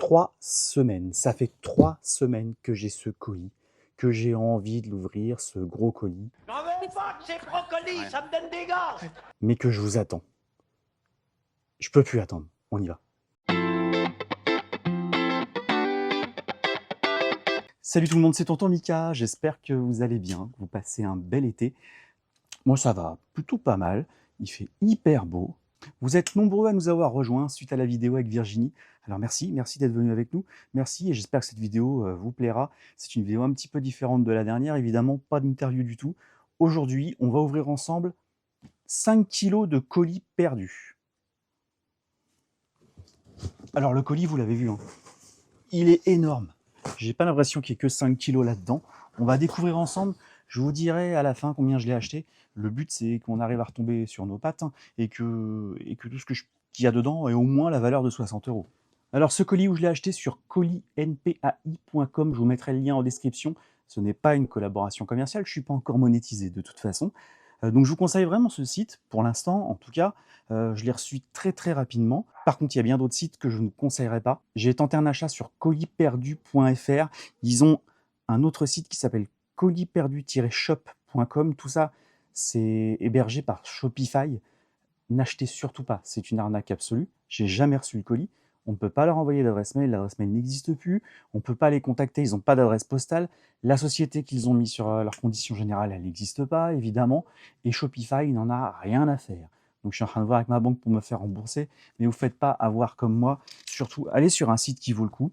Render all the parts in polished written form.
3 semaines, ça fait 3 semaines que j'ai ce colis, que j'ai envie de l'ouvrir, ce gros colis. J'en veux pas de ces brocolis, ça me donne des gaz. Mais que je vous attends. Je peux plus attendre, on y va. Salut tout le monde, c'est Tonton Mika, j'espère que vous allez bien, que vous passez un bel été. Moi ça va plutôt pas mal, il fait hyper beau. Vous êtes nombreux à nous avoir rejoints suite à la vidéo avec Virginie. Alors merci d'être venu avec nous, merci et j'espère que cette vidéo vous plaira. C'est une vidéo un petit peu différente de la dernière, évidemment pas d'interview du tout. Aujourd'hui, on va ouvrir ensemble 5 kilos de colis perdus. Alors le colis, vous l'avez vu, hein, il est énorme. J'ai pas l'impression qu'il y ait que 5 kilos là-dedans. On va découvrir ensemble. Je vous dirai à la fin combien je l'ai acheté. Le but, c'est qu'on arrive à retomber sur nos pattes hein, et que tout ce qu'il y a dedans ait au moins la valeur de 60 €. Alors, ce colis, où je l'ai acheté sur colisnpai.com, je vous mettrai le lien en description. Ce n'est pas une collaboration commerciale, je ne suis pas encore monétisé de toute façon. Donc, je vous conseille vraiment ce site, pour l'instant, en tout cas. Je l'ai reçu très rapidement. Par contre, il y a bien d'autres sites que je ne conseillerais pas. J'ai tenté un achat sur colisperdu.fr. Ils ont un autre site qui s'appelle colisperdu-shop.com. Tout ça, c'est hébergé par Shopify. N'achetez surtout pas, c'est une arnaque absolue. J'ai jamais reçu le colis. On ne peut pas leur envoyer l'adresse mail n'existe plus. On ne peut pas les contacter, ils n'ont pas d'adresse postale. La société qu'ils ont mis sur leurs conditions générales, elle n'existe pas, évidemment. Et Shopify n'en a rien à faire. Donc je suis en train de voir avec ma banque pour me faire rembourser, mais vous ne faites pas avoir comme moi. Surtout, allez sur un site qui vaut le coup.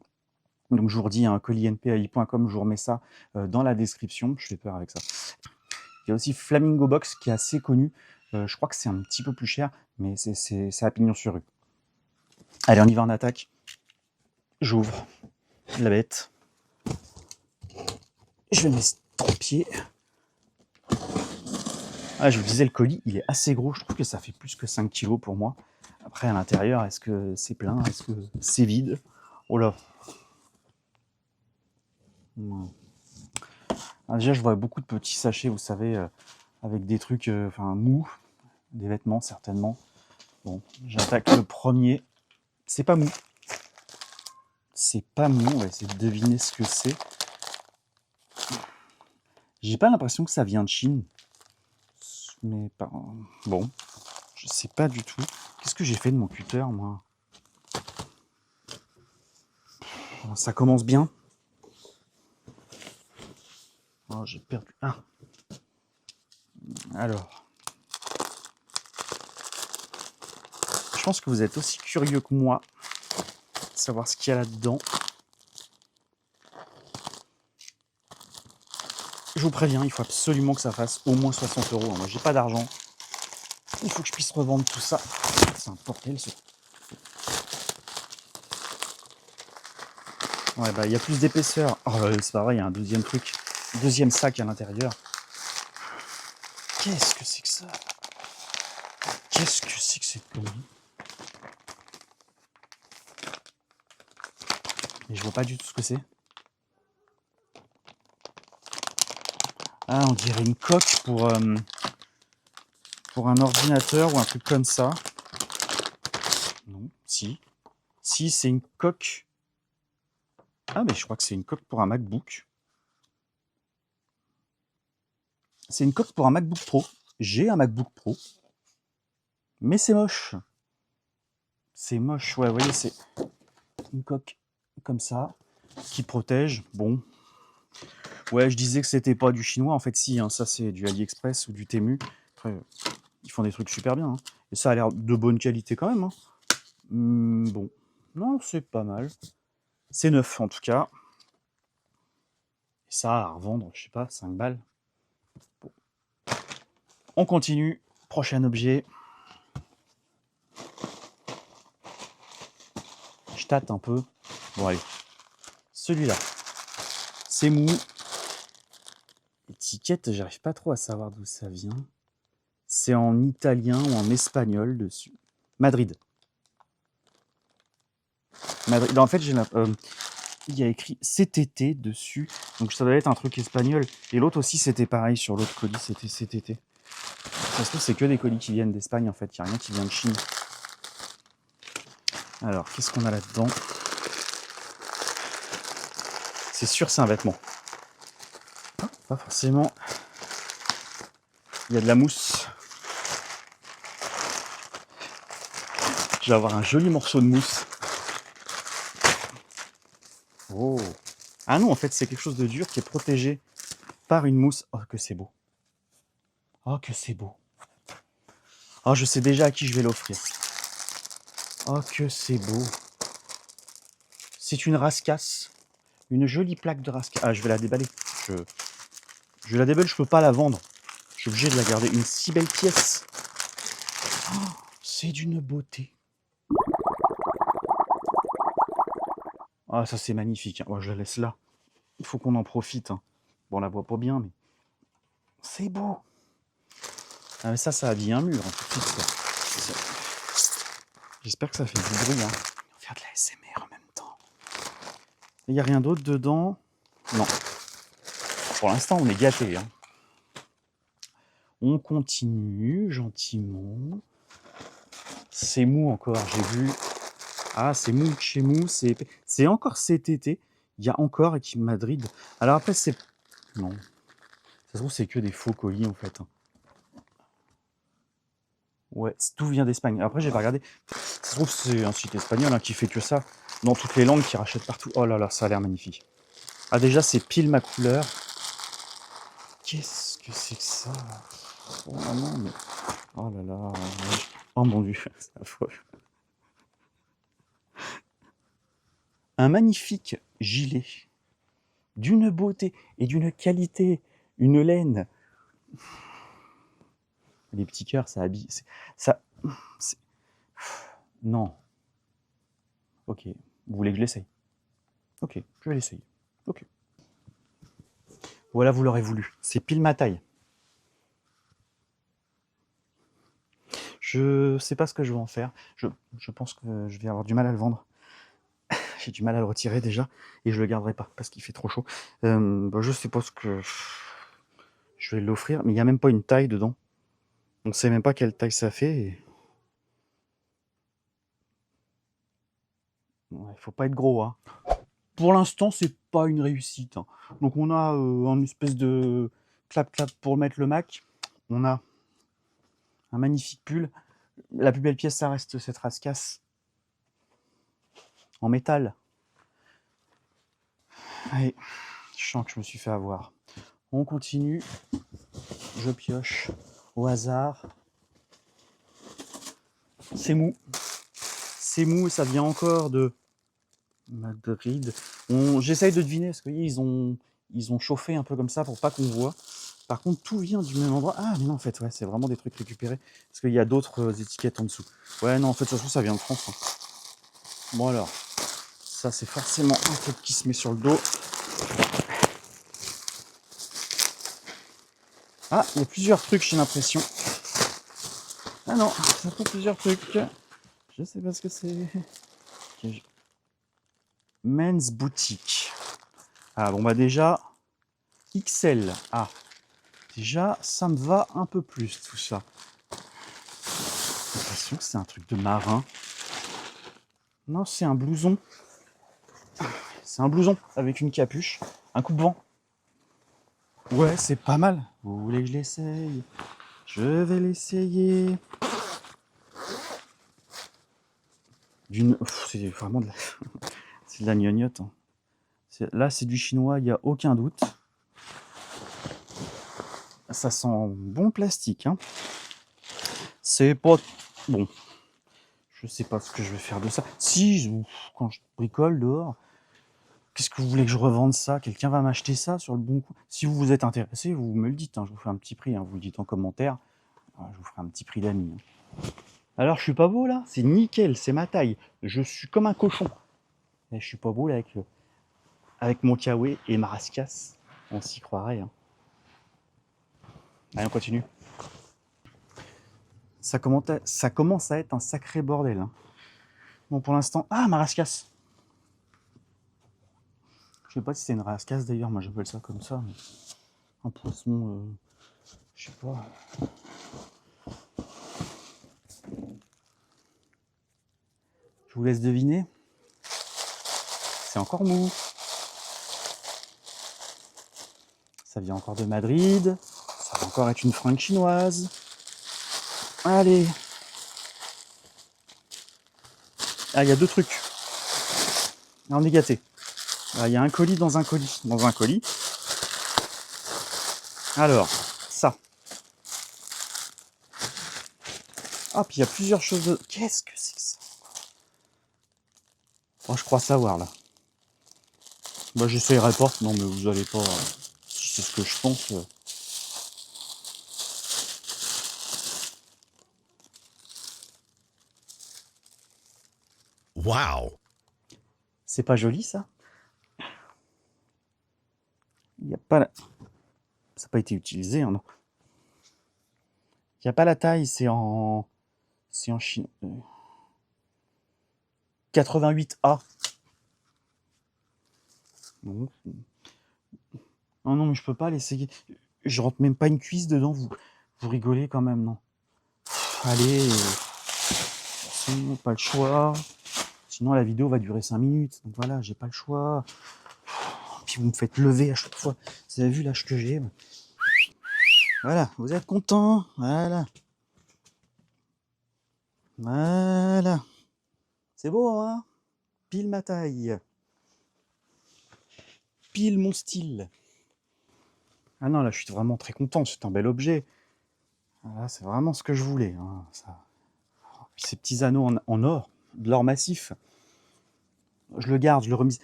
Donc je vous redis, hein, colisnpai.com, je vous remets ça dans la description. Je fais peur avec ça. Il y a aussi Flamingo Box qui est assez connu. Je crois que c'est un petit peu plus cher, mais c'est à pignon sur rue. Allez, on y va, en attaque. J'ouvre la bête. Je vais m'estropier. Ah, je vous disais, le colis, il est assez gros. Je trouve que ça fait plus que 5 kilos pour moi. Après, à l'intérieur, est-ce que c'est plein? Est-ce que c'est vide? Oh là. Ah, déjà, je vois beaucoup de petits sachets, vous savez, avec des trucs mous. Des vêtements, certainement. Bon, j'attaque le premier. C'est pas mou. C'est pas mou. On va essayer de deviner ce que c'est. J'ai pas l'impression que ça vient de Chine. Mais pas... Bon, je sais pas du tout. Qu'est-ce que j'ai fait de mon cutter, moi? Ça commence bien. Oh, j'ai perdu un. Alors. Je pense que vous êtes aussi curieux que moi de savoir ce qu'il y a là-dedans. Je vous préviens, il faut absolument que ça fasse au moins 60 €. Moi, j'ai pas d'argent. Il faut que je puisse revendre tout ça. C'est un bordel, ce... Ouais, bah, il y a plus d'épaisseur. Oh, c'est pas vrai, il y a un deuxième truc. Deuxième sac à l'intérieur. Qu'est-ce que c'est que ça? Qu'est-ce que c'est que cette connerie? Mais je vois pas du tout ce que c'est. Ah, on dirait une coque pour un ordinateur ou un truc comme ça. Non, si. Si, c'est une coque. Ah, mais je crois que c'est une coque pour un MacBook. C'est une coque pour un MacBook Pro. J'ai un MacBook Pro. Mais c'est moche. C'est moche, ouais, vous voyez, c'est une coque comme ça, qui protège. Bon. Ouais, je disais que c'était pas du chinois. En fait, si, hein, ça c'est du AliExpress ou du Temu. Après, ils font des trucs super bien. Hein. Et ça a l'air de bonne qualité quand même. Hein. Bon. Non, c'est pas mal. C'est neuf en tout cas. Et ça, à revendre, je sais pas, 5 balles. Bon. On continue. Prochain objet. Je tâte un peu. Bon, allez. Celui-là. C'est mou. L'étiquette, j'arrive pas trop à savoir d'où ça vient. C'est en italien ou en espagnol dessus. Madrid. Madrid. En fait, il y a écrit CTT dessus. Donc ça doit être un truc espagnol. Et l'autre aussi, c'était pareil. Sur l'autre colis, c'était CTT. Ça se trouve, c'est que des colis qui viennent d'Espagne, en fait. Il n'y a rien qui vient de Chine. Alors, qu'est-ce qu'on a là-dedans? C'est sûr, c'est un vêtement. Pas forcément. Il y a de la mousse. Je vais avoir un joli morceau de mousse. Oh. Ah non, en fait, c'est quelque chose de dur qui est protégé par une mousse. Oh, que c'est beau. Oh, que c'est beau. Oh, je sais déjà à qui je vais l'offrir. Oh, que c'est beau. C'est une rascasse. Une jolie plaque de rascasse. Ah, je vais la déballer. Je la déballe, je peux pas la vendre. Je suis obligé de la garder. Une si belle pièce. Oh, c'est d'une beauté. Ah, ça c'est magnifique. Moi, je la laisse là. Il faut qu'on en profite. Hein. Bon, on la voit pas bien, mais c'est beau. Ah, mais ça habille un mur. Hein, tout de suite, ça. J'espère que ça fait du bruit. Hein. On va faire de la SMR en même temps. Il n'y a rien d'autre dedans? Non. Pour l'instant, on est gâtés. Hein. On continue gentiment. C'est mou encore, j'ai vu. Ah, c'est mou de chez mou. C'est encore cet été. Il y a encore Équipe Madrid. Alors après, c'est... Non. Ça se trouve, c'est que des faux colis, en fait. Ouais, tout vient d'Espagne. Après, j'ai pas regardé. Ça se trouve, c'est un site espagnol hein, qui fait que ça. Dans toutes les langues, qui rachète partout. Oh là là, ça a l'air magnifique. Ah, déjà, c'est pile ma couleur. Qu'est-ce que c'est que ça? Oh non, mais... Oh là là. Oh mon Dieu, c'est affreux. Un magnifique gilet. D'une beauté et d'une qualité. Une laine. Les petits cœurs, ça habille. Ça. Non. Ok. Vous voulez que je l'essaye? Ok, je vais l'essayer. Ok. Voilà, vous l'aurez voulu. C'est pile ma taille. Je sais pas ce que je vais en faire. Je pense que je vais avoir du mal à le vendre. J'ai du mal à le retirer déjà. Et je le garderai pas parce qu'il fait trop chaud. Je sais pas ce que... Je vais l'offrir. Mais il n'y a même pas une taille dedans. On ne sait même pas quelle taille ça fait. Et... Ouais, faut pas être gros, hein. Pour l'instant, c'est pas une réussite. Hein. Donc on a une espèce de clap-clap pour mettre le Mac. On a un magnifique pull. La plus belle pièce, ça reste cette rascasse en métal. Allez, je sens que je me suis fait avoir. On continue. Je pioche au hasard. C'est mou. C'est mou et ça vient encore de Madrid. J'essaye de deviner parce que ils ont chauffé un peu comme ça pour pas qu'on voit. Par contre, tout vient du même endroit. Ah, mais non, en fait, ouais, c'est vraiment des trucs récupérés. Parce qu'il y a d'autres étiquettes en dessous. Ouais, non, en fait, surtout, ça vient de France. Hein. Bon, alors, ça, c'est forcément un truc qui se met sur le dos. Ah, il y a plusieurs trucs, j'ai l'impression. Ah non, ça fait plusieurs trucs. Je sais pas ce que c'est. Men's Boutique. Ah, bon, bah déjà, XL. Ah, déjà, ça me va un peu plus, tout ça. J'ai l'impression que c'est un truc de marin. Non, c'est un blouson. C'est un blouson avec une capuche, un coupe-vent. Ouais, c'est pas mal. Vous voulez que je l'essaye? Je vais l'essayer. C'est vraiment de la... c'est de la gnognotte. Hein. Là, c'est du chinois, il n'y a aucun doute. Ça sent bon plastique. Hein. C'est pas... Bon. Je sais pas ce que je vais faire de ça. Si, quand je bricole dehors, qu'est-ce que vous voulez que je revende ça? Quelqu'un va m'acheter ça sur le bon coup? Si vous vous êtes intéressé, vous me le dites. Hein, je vous fais un petit prix. Hein, vous le dites en commentaire. Je vous ferai un petit prix d'ami. Hein. Alors, je suis pas beau là? C'est nickel, c'est ma taille. Je suis comme un cochon. Et je suis pas beau là avec mon kawaii et ma rascasse. On s'y croirait. Hein. Allez, on continue. Ça commence à être un sacré bordel. Hein. Bon, pour l'instant... Ah, ma rascasse! Je sais pas si c'est une rascasse d'ailleurs, moi j'appelle ça comme ça. Mais... Un poisson... Je sais pas... Je vous laisse deviner. C'est encore mou. Ça vient encore de Madrid. Ça va encore être une fringue chinoise. Allez. Ah, il y a 2 trucs. Là, on est gâté. Il y a un colis dans un colis. Dans un colis. Alors, ça. Ah, puis il y a plusieurs choses de... Qu'est-ce que c'est que ça? Oh, je crois savoir, là. Moi, j'essayerai pas. Non, mais vous allez pas... Si c'est ce que je pense... Wow. C'est pas joli, ça? Il n'y a pas la... Ça n'a pas été utilisé, hein, non. Il n'y a pas la taille, c'est en... C'est en Chine. 88A. Non. Oh non, mais je peux pas l'essayer. Je rentre même pas une cuisse dedans, vous rigolez quand même, non? Allez, sinon, pas le choix. Sinon, la vidéo va durer 5 minutes. Donc voilà, j'ai pas le choix. Puis vous me faites lever à chaque fois. Vous avez vu l'âge que j'ai? Voilà, vous êtes content? Voilà. Voilà. C'est beau, hein? Pile ma taille. Pile mon style. Ah non, là, je suis vraiment très content. C'est un bel objet. Là, c'est vraiment ce que je voulais. Hein, ça. Puis ces petits anneaux en or, de l'or massif. Je le garde, je le remise.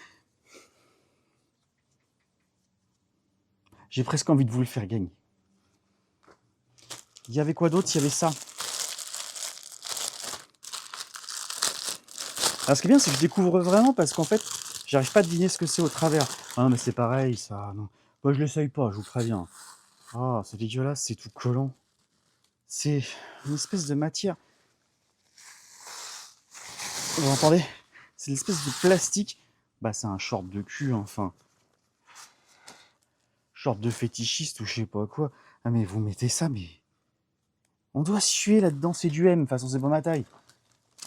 J'ai presque envie de vous le faire gagner. Il y avait quoi d'autre? Il y avait ça. Alors, ce qui est bien, c'est que je découvre vraiment parce qu'en fait, j'arrive pas à deviner ce que c'est au travers. Ah non, mais c'est pareil, ça. Non. Moi, je l'essaye pas, je vous préviens. Ah, c'est dégueulasse, c'est tout collant. C'est une espèce de matière. Vous entendez? C'est une espèce de plastique. Bah, c'est un short de cul, enfin. Short de fétichiste ou je sais pas quoi. Ah, mais vous mettez ça, mais. On doit suer là-dedans, c'est du M, de toute façon, c'est pas ma taille.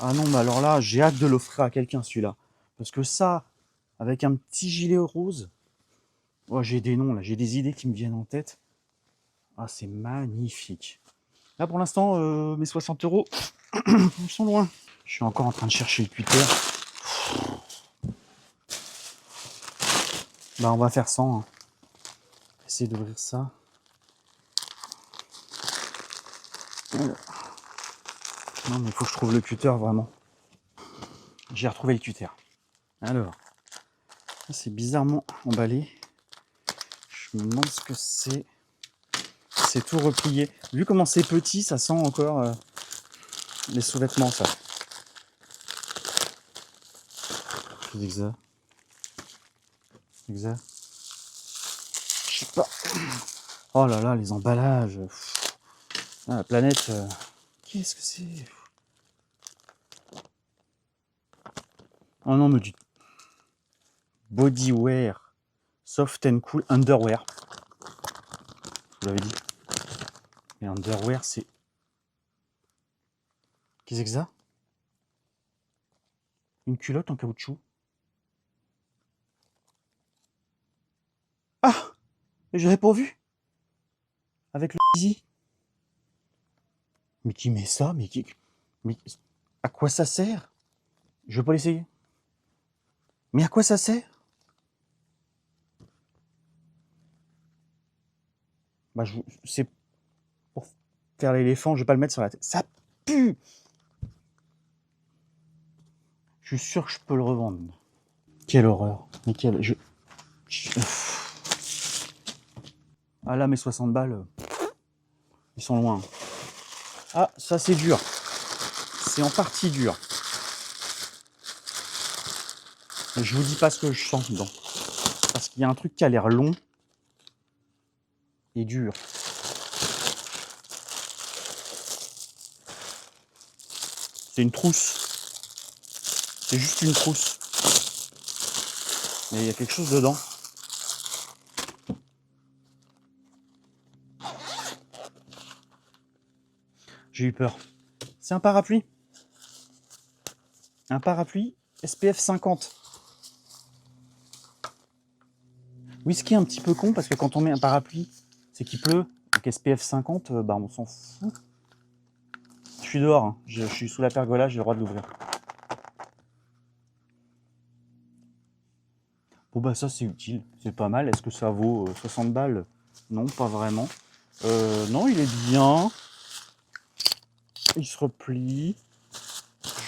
Ah non, mais alors là, j'ai hâte de l'offrir à quelqu'un, celui-là. Parce que ça, avec un petit gilet rose. Oh, j'ai des noms, là, j'ai des idées qui me viennent en tête. Ah, c'est magnifique. Là, pour l'instant, mes 60 €, ils sont loin. Je suis encore en train de chercher le cutter. Bah, on va faire 100. Hein. Essayer d'ouvrir ça. Alors. Non, mais il faut que je trouve le cutter, vraiment. J'ai retrouvé le cutter. Alors, c'est bizarrement emballé. Je me demande ce que c'est. C'est tout replié. Vu comment c'est petit, ça sent encore les sous-vêtements, ça. Qu'est-ce que c'est? Je sais pas. Oh là là, les emballages. Ah, la planète. Qu'est-ce que c'est? Oh non, me dites. Bodywear. Soft and cool underwear. Je vous l'avais dit. Mais underwear, c'est... Qu'est-ce que c'est ça? Une culotte en caoutchouc. Ah! Je l'avais pas vu. Avec le easy. Mais qui met ça? Mais à quoi ça sert? Je vais pas l'essayer. Mais à quoi ça sert? Bah, c'est pour faire l'éléphant, je vais pas le mettre sur la tête. Ça pue! Je suis sûr que je peux le revendre. Quelle horreur. Mais quelle... Ah là, mes 60 balles, ils sont loin. Ah, ça c'est dur. C'est en partie dur. Mais je vous dis pas ce que je sens dedans. Parce qu'il y a un truc qui a l'air long et dur. C'est une trousse. C'est juste une trousse. Mais il y a quelque chose dedans. J'ai eu peur. C'est un parapluie. Un parapluie SPF 50. Oui, ce qui est un petit peu con, parce que quand on met un parapluie, c'est qu'il pleut. Donc SPF 50, bah on s'en fout. Je suis dehors, hein. Je suis sous la pergola, j'ai le droit de l'ouvrir. Bon bah ça c'est utile, c'est pas mal. Est-ce que ça vaut 60 balles? Non, pas vraiment. Non, il est bien. Il se replie.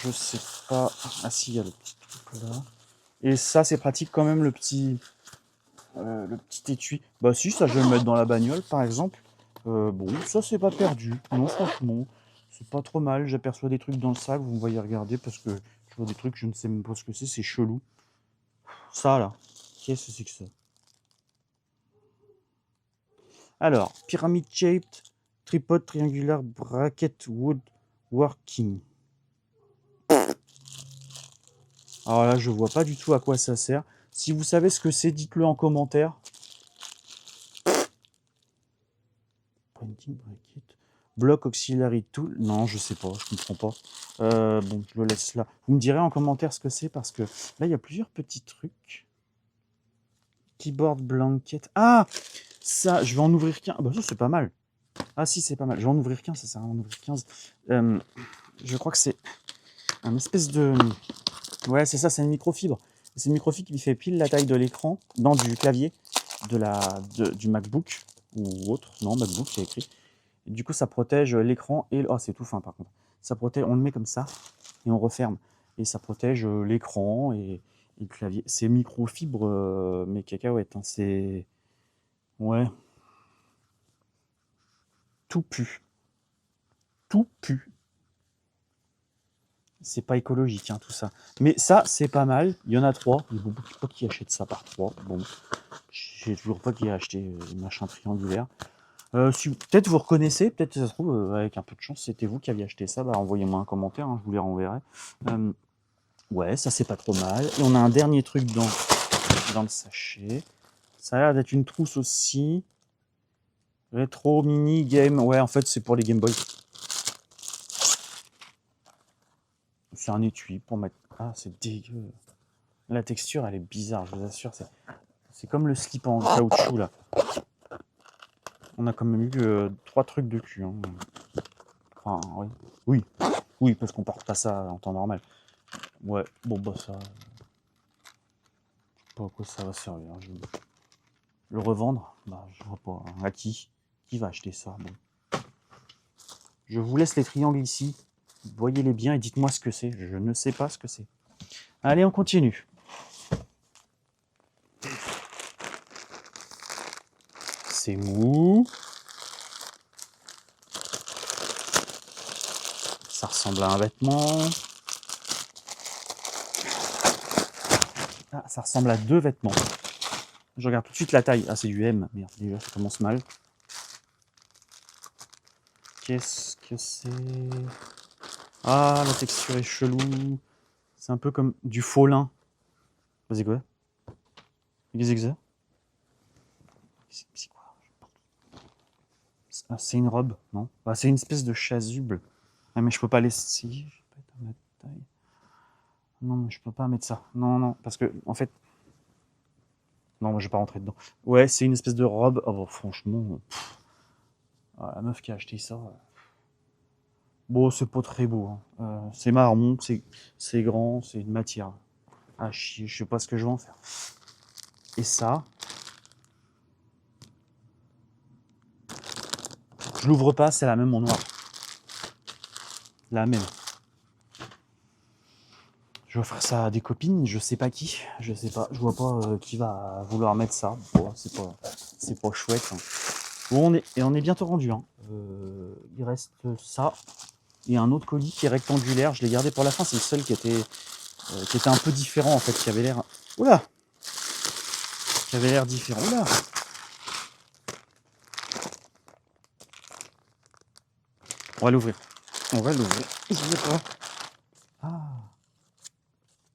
Je sais pas. Ah si, il y a le petit truc là. Et ça c'est pratique quand même, le petit étui. Bah si, ça je vais le mettre dans la bagnole par exemple. Bon, ça c'est pas perdu. Non, franchement, c'est pas trop mal. J'aperçois des trucs dans le sac, vous me voyez regarder parce que je vois des trucs, je ne sais même pas ce que c'est chelou. Ça là, qu'est-ce que c'est que ça? Alors, Pyramid Shaped Tripod Triangular Bracket Wood Working. Alors là, je vois pas du tout à quoi ça sert. Si vous savez ce que c'est, dites-le en commentaire. Pointing Bracket. Block Auxiliary Tool. Non, je sais pas, je comprends pas. Bon, je le laisse là. Vous me direz en commentaire ce que c'est parce que là, il y a plusieurs petits trucs. Keyboard Blanket. Ah, ça, je vais en ouvrir qu'un. Ah bah ça, c'est pas mal. Ah si, c'est pas mal. Je vais en ouvrir 15, ça sert à rien d'en ouvrir 15. Je crois que c'est un espèce de... Ouais, c'est ça, c'est une microfibre. C'est une microfibre qui fait pile la taille de l'écran, dans du clavier du MacBook ou autre. Non, MacBook, c'est écrit. Et du coup, ça protège l'écran et... Oh, c'est tout fin par contre. Ça protège, on le met comme ça et on referme. Et ça protège l'écran et le clavier. C'est microfibre, mais cacahuètes. Hein. C'est... Ouais. Tout pue. Tout pue. C'est pas écologique, hein, tout ça. Mais ça, c'est pas mal. Il y en a 3. Il y a beaucoup de gens qui achètent ça par 3. Bon, j'ai toujours pas qui a acheté le machin triangulaire. Si, peut-être vous reconnaissez, peut-être ça se trouve, avec un peu de chance, c'était vous qui aviez acheté ça. Bah, envoyez-moi un commentaire, hein, je vous les renverrai. Ouais, ça c'est pas trop mal. Et on a un dernier truc dans le sachet. Ça a l'air d'être une trousse aussi. Rétro mini game. Ouais, en fait, c'est pour les Game Boy. C'est un étui pour mettre. Ah, c'est dégueu. La texture, elle est bizarre, je vous assure. C'est comme le slip en caoutchouc là. On a quand même eu 3 trucs de cul. Hein. Enfin, oui. Oui. Oui, parce qu'on porte pas ça en temps normal. Ouais, bon bah ça. Je sais pas à quoi ça va servir. Le revendre, bah je vois pas. Hein. À qui? Qui va acheter ça? Bon. Je vous laisse les triangles ici. Voyez-les bien et dites-moi ce que c'est. Je ne sais pas ce que c'est. Allez, on continue. C'est mou. Ça ressemble à un vêtement. Ah, ça ressemble à 2 vêtements. Je regarde tout de suite la taille. Ah, c'est du M. Merde, déjà, ça commence mal. Qu'est-ce que c'est? Ah, la texture est chelou. C'est un peu comme du faux lin. Vas-y, quoi? Qu'est-ce que c'est quoi? Ah, c'est une robe, non? Bah, c'est une espèce de chasuble. Ah, mais je peux pas l'essayer. Je peux pas mettre taille. Non, je peux pas mettre ça. Non, non, parce que, en fait... Non, je vais pas rentrer dedans. Ouais, c'est une espèce de robe. Oh, bon, franchement... Ah, la meuf qui a acheté ça... Bon, c'est pas très beau. Hein. C'est marron, c'est grand, c'est une matière. Ah, chier, je sais pas ce que je vais en faire. Et ça... Je l'ouvre pas, c'est la même en noir. La même. Je vais offrir ça à des copines, je sais pas qui, je sais pas, je vois pas qui va vouloir mettre ça. Bon, c'est pas chouette. Hein. Bon, on est bientôt rendu. Hein. Il reste ça et un autre colis qui est rectangulaire. Je l'ai gardé pour la fin, c'est le seul qui était un peu différent en fait, qui avait l'air. Oula, qui avait l'air différent. Oula. On va l'ouvrir. On va l'ouvrir. Je sais pas. Ah.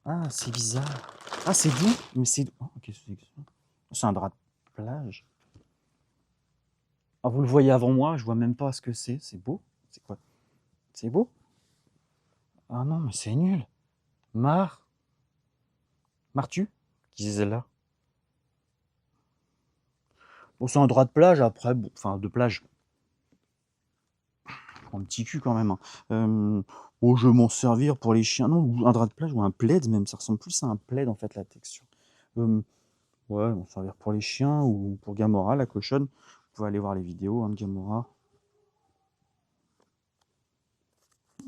Ah, c'est bizarre. Ah, c'est doux, mais c'est... Oh, qu'est-ce que c'est que ça? C'est un drap de plage. Ah, vous le voyez avant moi, je vois même pas ce que c'est. C'est beau? C'est quoi? C'est beau? Ah non, mais c'est nul. Marre. Marres-tu? Qui disait là? Bon, c'est un drap de plage, après, bon, enfin, de plage. Un petit cul quand même. Hein. Oh, je vais m'en servir pour les chiens. Non, ou un drap de plage ou un plaid même. Ça ressemble plus à un plaid en fait, la texture. Ouais, m'en servir pour les chiens ou pour Gamora, la cochonne. Vous pouvez aller voir les vidéos hein, de Gamora.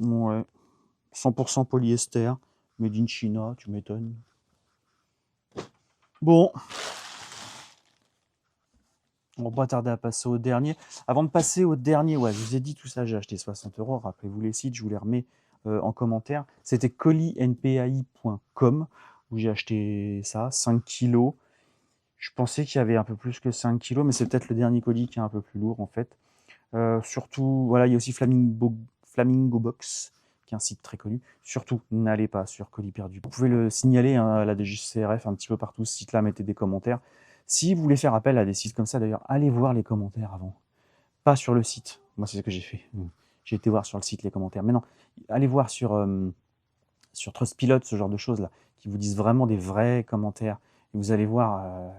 Ouais. 100% polyester. Made in China, tu m'étonnes. Bon. On va pas tarder à passer au dernier. Avant de passer au dernier, ouais, je vous ai dit tout ça, j'ai acheté 60 €. Rappelez-vous les sites, je vous les remets en commentaire. C'était colisnpai.com où j'ai acheté ça, 5 kilos. Je pensais qu'il y avait un peu plus que 5 kilos, mais c'est peut-être le dernier colis qui est un peu plus lourd en fait. Surtout, voilà, il y a aussi Flamingo Box, qui est un site très connu. Surtout, n'allez pas sur Colis Perdu. Vous pouvez le signaler hein, à la DGCRF un petit peu partout, ce site-là, mettez des commentaires. Si vous voulez faire appel à des sites comme ça, d'ailleurs, allez voir les commentaires avant. Pas sur le site. Moi, c'est ce que j'ai fait. J'ai été voir sur le site les commentaires. Mais non, allez voir sur Trustpilot, ce genre de choses-là, qui vous disent vraiment des vrais commentaires. Et vous allez voir,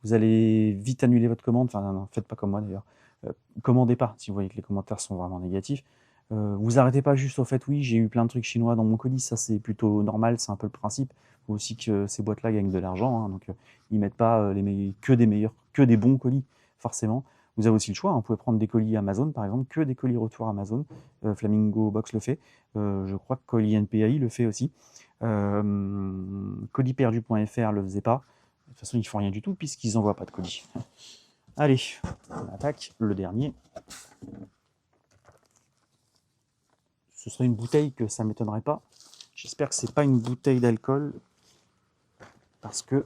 vous allez vite annuler votre commande. Enfin, non, faites pas comme moi d'ailleurs. Commandez pas si vous voyez que les commentaires sont vraiment négatifs. Vous arrêtez pas juste au fait, oui, j'ai eu plein de trucs chinois dans mon colis, ça c'est plutôt normal, c'est un peu le principe. Il faut aussi que ces boîtes-là gagnent de l'argent, hein, donc ils mettent pas que des bons colis, forcément. Vous avez aussi le choix, hein, vous pouvez prendre des colis Amazon, par exemple, que des colis retour Amazon. Flamingo Box le fait. Je crois que Colis NPAI le fait aussi. Colisperdu.fr le faisait pas. De toute façon, ils font rien du tout puisqu'ils n'envoient pas de colis. Allez, on attaque le dernier. Ce serait une bouteille que ça ne m'étonnerait pas. J'espère que c'est pas une bouteille d'alcool parce que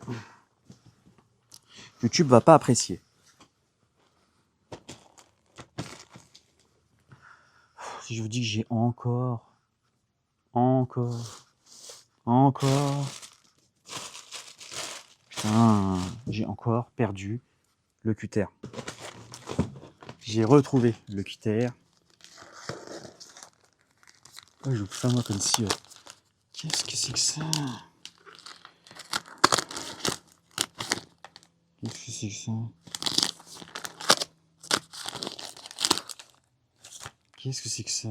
YouTube va pas apprécier. Si je vous dis que j'ai encore, putain, j'ai encore perdu le cutter. J'ai retrouvé le cutter. Oh, je vous fais moi comme si. Qu'est-ce que c'est que ça? Qu'est-ce que c'est que ça? Qu'est-ce que c'est que ça?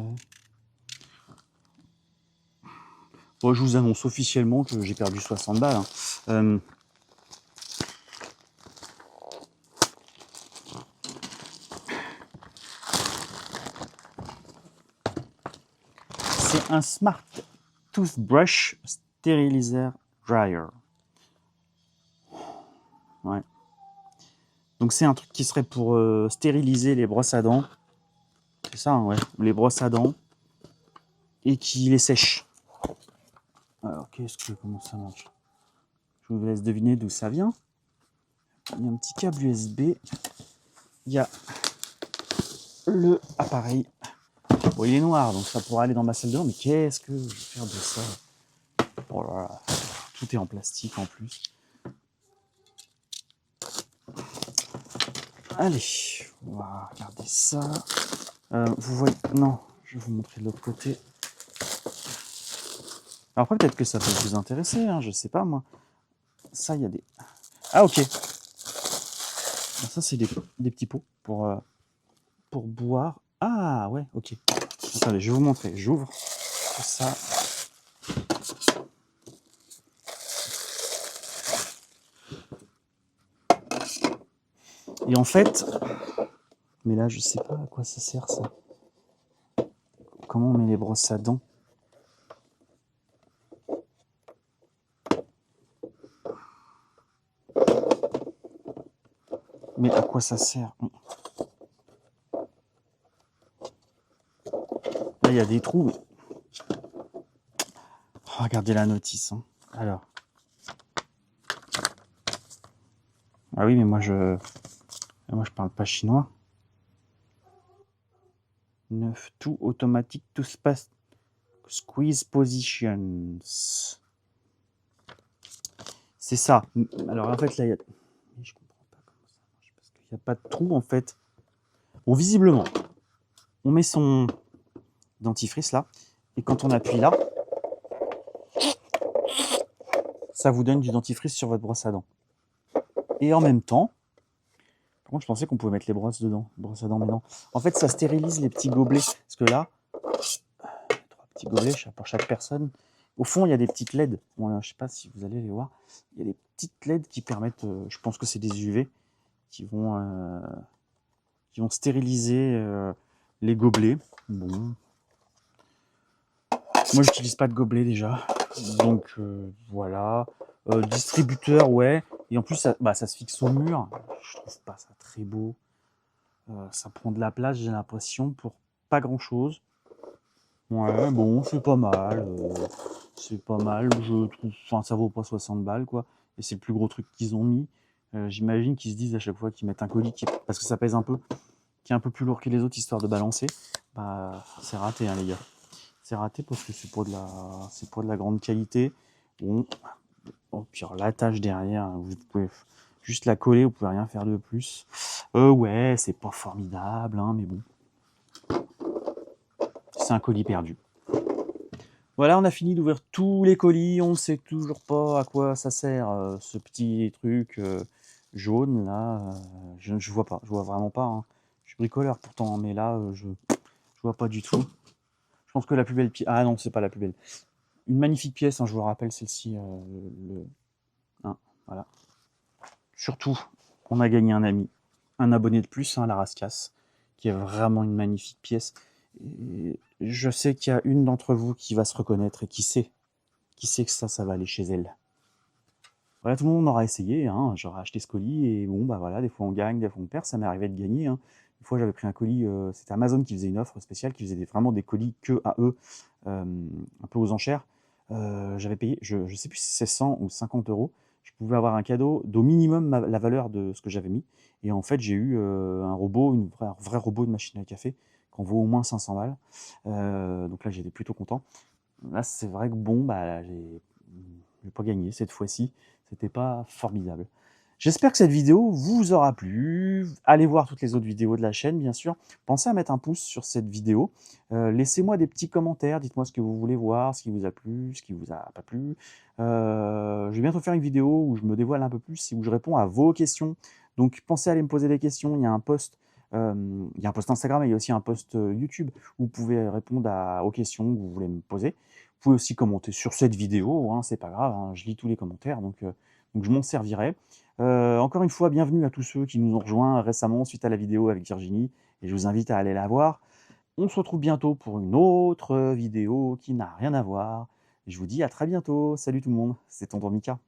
Bon, je vous annonce officiellement que j'ai perdu 60 balles. Hein. C'est un Smart Toothbrush Sterilizer Dryer. Ouais. Donc c'est un truc qui serait pour stériliser les brosses à dents. C'est ça, hein, ouais. Les brosses à dents. Et qui les sèche. Alors, comment ça marche? Je vous laisse deviner d'où ça vient. Il y a un petit câble USB. Il y a le appareil. Bon, il est noir, donc ça pourrait aller dans ma salle de bain, mais qu'est-ce que je vais faire de ça? Oh là là, tout est en plastique en plus. Allez, on va regarder ça. Vous voyez... Non, je vais vous montrer de l'autre côté. Alors après, peut-être que ça peut vous intéresser, hein, je sais pas moi. Ça, il y a des... Ah, ok. Ça, c'est des petits pots pour boire. Ah, ouais, ok. Attendez, je vais vous montrer. J'ouvre tout ça. Et en fait... Mais là, je sais pas à quoi ça sert, ça. Comment on met les brosses à dents? Mais à quoi ça sert? Là, il y a des trous. Mais... Oh, regardez la notice. Hein. Alors. Ah oui, mais moi, je parle pas chinois. 9 tout automatique toothpaste squeeze positions. C'est ça. Alors en fait, là, il y a... Je comprends pas comment ça marche parce qu'il n'y a pas de trou en fait. Bon, visiblement, on met son dentifrice là, et quand on appuie là, ça vous donne du dentifrice sur votre brosse à dents. Et en même temps, Par contre, je pensais qu'on pouvait mettre les brosses dedans, brosses à dents, mais non. En fait, ça stérilise les petits gobelets. Parce que là, 3 petits gobelets pour chaque personne. Au fond, il y a des petites LED. Bon, je ne sais pas si vous allez les voir. Il y a des petites LED qui permettent, je pense que c'est des UV, qui vont stériliser les gobelets. Bon. Moi, j'utilise pas de gobelet déjà. Donc, voilà. Distributeur, ouais. Et en plus, ça se fixe au mur. Je trouve pas ça très beau. Ça prend de la place, j'ai l'impression, pour pas grand-chose. Ouais, bon, c'est pas mal. C'est pas mal, je trouve. Enfin, ça vaut pas 60 balles, quoi. Et c'est le plus gros truc qu'ils ont mis. J'imagine qu'ils se disent à chaque fois qu'ils mettent un colis, parce que ça pèse un peu, qui est un peu plus lourd que les autres, histoire de balancer. Bah, c'est raté, hein, les gars. C'est raté parce que c'est pas de la grande qualité. Bon, puis alors, la tâche derrière, vous pouvez juste la coller, vous pouvez rien faire de plus. Ouais, c'est pas formidable, hein, mais bon. C'est un colis perdu. Voilà, on a fini d'ouvrir tous les colis. On ne sait toujours pas à quoi ça sert, ce petit truc jaune là. Je vois pas, je vois vraiment pas, hein. Je suis bricoleur pourtant, mais là, je vois pas du tout. Je pense que la plus belle pièce. Ah non, c'est pas la plus belle. Une magnifique pièce, hein, je vous le rappelle, celle-ci. Hein, voilà. Surtout, on a gagné un ami, un abonné de plus, hein, la Rascasse, qui est vraiment une magnifique pièce. Et je sais qu'il y a une d'entre vous qui va se reconnaître et qui sait que ça va aller chez elle. Voilà, tout le monde aura essayé, hein. J'aurais acheté ce colis et bon, bah voilà, des fois on gagne, des fois on perd, ça m'est arrivé de gagner, hein. Une fois j'avais pris un colis, c'était Amazon qui faisait une offre spéciale, qui faisait vraiment des colis que à eux, un peu aux enchères. J'avais payé, je sais plus si c'est 100 ou 50 euros. Je pouvais avoir un cadeau d'au minimum la valeur de ce que j'avais mis. Et en fait, j'ai eu un robot, un vrai robot de machine à café, qui en vaut au moins 500 balles. Donc là, j'étais plutôt content. Là, c'est vrai que bon, bah, j'ai pas gagné cette fois-ci. C'était pas formidable. J'espère que cette vidéo vous aura plu. Allez voir toutes les autres vidéos de la chaîne, bien sûr. Pensez à mettre un pouce sur cette vidéo. Laissez-moi des petits commentaires. Dites-moi ce que vous voulez voir, ce qui vous a plu, ce qui vous a pas plu. Je vais bientôt faire une vidéo où je me dévoile un peu plus et où je réponds à vos questions. Donc, pensez à aller me poser des questions. Il y a un post Instagram et il y a aussi un post YouTube où vous pouvez répondre aux questions que vous voulez me poser. Vous pouvez aussi commenter sur cette vidéo, hein, c'est pas grave, hein, je lis tous les commentaires, donc je m'en servirai. Encore une fois, bienvenue à tous ceux qui nous ont rejoints récemment suite à la vidéo avec Virginie, et je vous invite à aller la voir. On se retrouve bientôt pour une autre vidéo qui n'a rien à voir. Je vous dis à très bientôt. Salut tout le monde, c'est Tonton Mika.